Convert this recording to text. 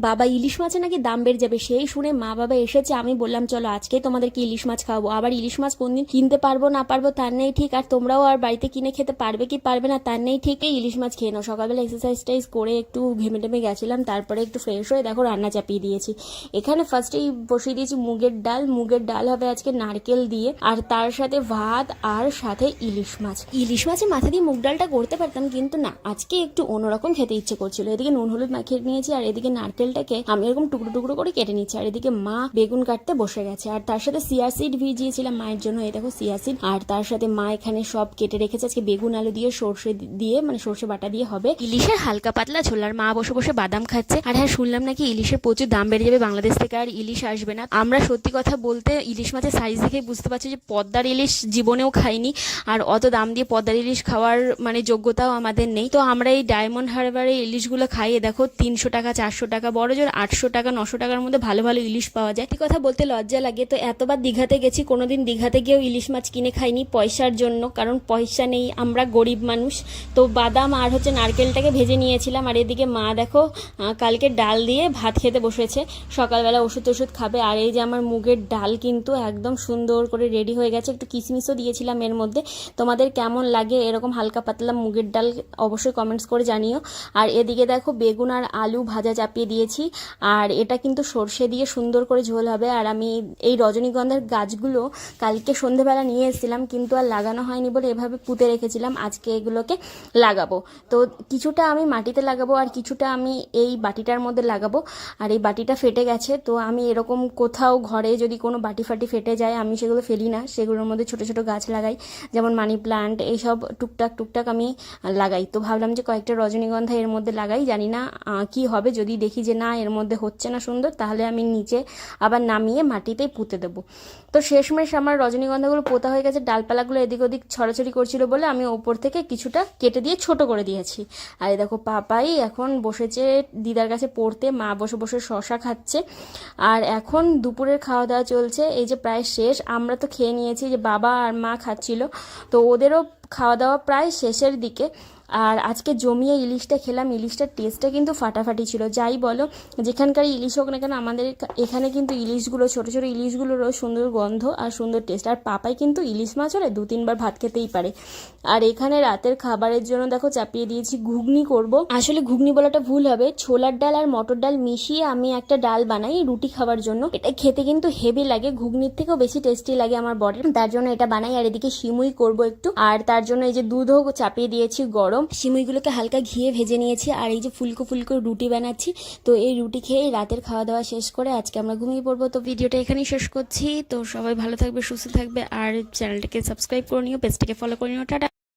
বাবা, ইলিশ মাছে নাকি দাম বেড়ে যাবে। সেই শুনে মা বাবা এসেছে, আমি বললাম চলো আজকেই তোমাদেরকে ইলিশ মাছ খাওয়াবো। আবার ইলিশ মাছ কোনদিন কিনতে পারবো না পারবো তার নেই ঠিক, আর তোমরাও আর বাড়িতে কিনে খেতে পারবে কি পারবে না তার নেই ঠিক। ইলিশ মাছ খেয়ে নাও। সকালবেলা এক্সারসাইজ করে একটু ঘেমে টেমে গেছিলাম, তারপরে একটু ফ্রেশ হয়ে দেখো রান্না চাপিয়ে দিয়েছি। এখানে ফার্স্টেই বসিয়ে দিয়েছি মুগের ডাল হবে আজকে নারকেল দিয়ে, আর তার সাথে ভাত আর সাথে ইলিশ মাছ। ইলিশ মাছের মাথা দিয়ে মুগ ডালটা করতে পারতাম, কিন্তু না, আজকে একটু অন্যরকম খেতে ইচ্ছে করছিল। এদিকে নুন হলুদ মাখিয়ে নিয়েছি, আর এদিকে নারকেলটাকে আমি এরকম টুকরো টুকরো করে কেটে নিচ্ছি, আর এদিকে মা বেগুন কাটতে বসে গেছে। আর তার সাথে চিয়া সিড ভিজিয়েছিলাম মায়ের জন্য, এই দেখো চিয়া সিড। আর তার সাথে মা এখানে সব কেটে রেখেছে আজকে বেগুন আলু দিয়ে সর্ষে দিয়ে, মানে সর্ষে বাটা দিয়ে হবে ইলিশের হালকা পাতলা ঝোল। আর মা বসে বসে বাদাম খাচ্ছে। আর হ্যাঁ, শুনলাম নাকি ইলিশের প্রচুর দাম বেড়ে যাবে, বাংলাদেশ থেকে আর ইলিশ আসবে না। আমরা সত্যি কথা বলতে ইলিশ মাছের সাইজ দেখে বুঝতে পারছি যে পদ্মার ইলিশ জীবনেও খাইনি, আর অত দাম দিয়ে পদ্মার ইলিশ খাওয়ার মানে যোগ্যতাও আমাদের নেই। তো আমরা এই ডায়মন্ড হারবারে ইলিশগুলো খাইয়ে দেখো 300 টাকা 400 টাকা, বড় জোর 800 টাকা 900 টাকার মধ্যে ভালো ভালো ইলিশ পাওয়া যায়। এই কথা বলতে লজ্জা লাগে। তো এতবার দীঘাতে গেছি, কোনোদিন দীঘাতে গিয়েও ইলিশ মাছ কিনে খাইনি পয়সার জন্য, কারণ পয়সা নেই, আমরা গরিব মানুষ। তো বাদাম আর নারকেলটাকে ভেজে নিয়েছিলাম। আর এদিকে মা দেখো কালকে ডাল দিয়ে ভাত খেতে বসেছে, সকালবেলা ওষুধ খাবে। আর এই যে আমার মুগের ডাল কিন্তু একদম সুন্দর করে রেডি হয়ে গেছে। একটু কিশমিশও দিয়েছিলাম এর মধ্যে। তোমাদের কেমন লাগে এরকম হালকা পাতলা মুগের ডাল অবশ্যই কমেন্টস করে জানিও। আর এদিকে দেখো বেগুন আর আলু ভাজা চাপিয়ে দিয়েছি, আর এটা কিন্তু সর্ষে দিয়ে সুন্দর করে ঝোল হবে। আর আমি এই রজনীগন্ধার গাছগুলো কালকে সন্ধেবেলা নিয়ে এসেছিলাম, কিন্তু আর লাগানো হয়নি বলে এভাবে পুঁতে রেখেছিলাম, আজকে এগুলোকে লাগাবো। তো কিছুটা আমি মাটিতে লাগাবো আর কিছুটা আমি এই বাটিটার মধ্যে লাগাবো। আর এই বাটিটা ফেটে গেছে, তো আমি এরকম কোথাও ঘরে যদি কোনো বাটি ফাটি ফেটে যায় আমি সেগুলো ফেলি না, সেগুলোর মধ্যে ছোট ছোট গাছ লাগাই, যেমন মানি প্লান্ট, এইসব টুকটাক আমি লাগাই। তো ভাবলাম যে কয়েকটা রজনীগন্ধা এর মধ্যে লাগাই, জানি না কি হবে। যদি দেখি যে না এর মধ্যে হচ্ছে না সুন্দর, তাহলে আমি নিচে আবার নামিয়ে মাটিতেই পুঁতে দেবো। তো শেষমেশ আমার রজনীগন্ধাগুলো পোতা হয়ে গেছে, ডালপালাগুলো এদিক ওদিক ছড়াছড়ি করছিল বলে আমি ওপর থেকে কিছুটা কেটে দিয়ে ছোট করে দিয়েছি। আর দেখো পাপাই এখন বসেছে দিদার কাছে পড়তে, মা বসে বসে শশা খাচ্ছে। আর এখন দুপুরের খাওয়া দাওয়া চলছে, এই যে প্রায় শেষ। আমরা তো খেয়ে নিয়েছি, যে বাবা আর মা খাচ্ছিল, তো ওদেরও খাওয়া দাওয়া প্রায় শেষের দিকে। আর আজকে জমিয়ে ইলিশটা খেলাম, ইলিশটার টেস্টটা কিন্তু ফাটাফাটি ছিল। যাই বলো, যেখানকার ইলিশ হোক না কেন, আমাদের এখানে কিন্তু ইলিশগুলো ছোটো ছোটো ইলিশগুলোরও সুন্দর গন্ধ আর সুন্দর টেস্ট। আর পাপাই কিন্তু ইলিশ মাছ হলে 2-3 বার ভাত খেতেই পারে। আর এখানে রাতের খাবারের জন্য দেখো চাপিয়ে দিয়েছি ঘুগনি করব। আসলে ঘুগনি বলাটা ভুল হবে, ছোলার ডাল আর মটর ডাল মিশিয়ে আমি একটা ডাল বানাই রুটি খাওয়ার জন্য। এটা খেতে কিন্তু হেভি লাগে, ঘুগনির থেকেও বেশি টেস্টি লাগে আমার বরের, তার জন্য এটা বানাই। আর এদিকে সিমুই করব একটু, আর তার জন্য এই যে দুধও চাপিয়ে দিয়েছি গরম। সিমুইগুলোকে হালকা ঘিয়ে ভেজে নিয়েছি, আর এই যে ফুলকো ফুলকো রুটি বানাচ্ছি। তো এই রুটি খেয়ে রাতের খাওয়া দাওয়া শেষ করে আজকে আমরা ঘুমিয়ে পড়বো। তো ভিডিওটা এখানেই শেষ করছি। তো সবাই ভালো থাকবে, সুস্থ থাকবে, আর চ্যানেলটাকে সাবস্ক্রাইব করে নিও, পেজটাকে ফলো করে নিও। টাটা।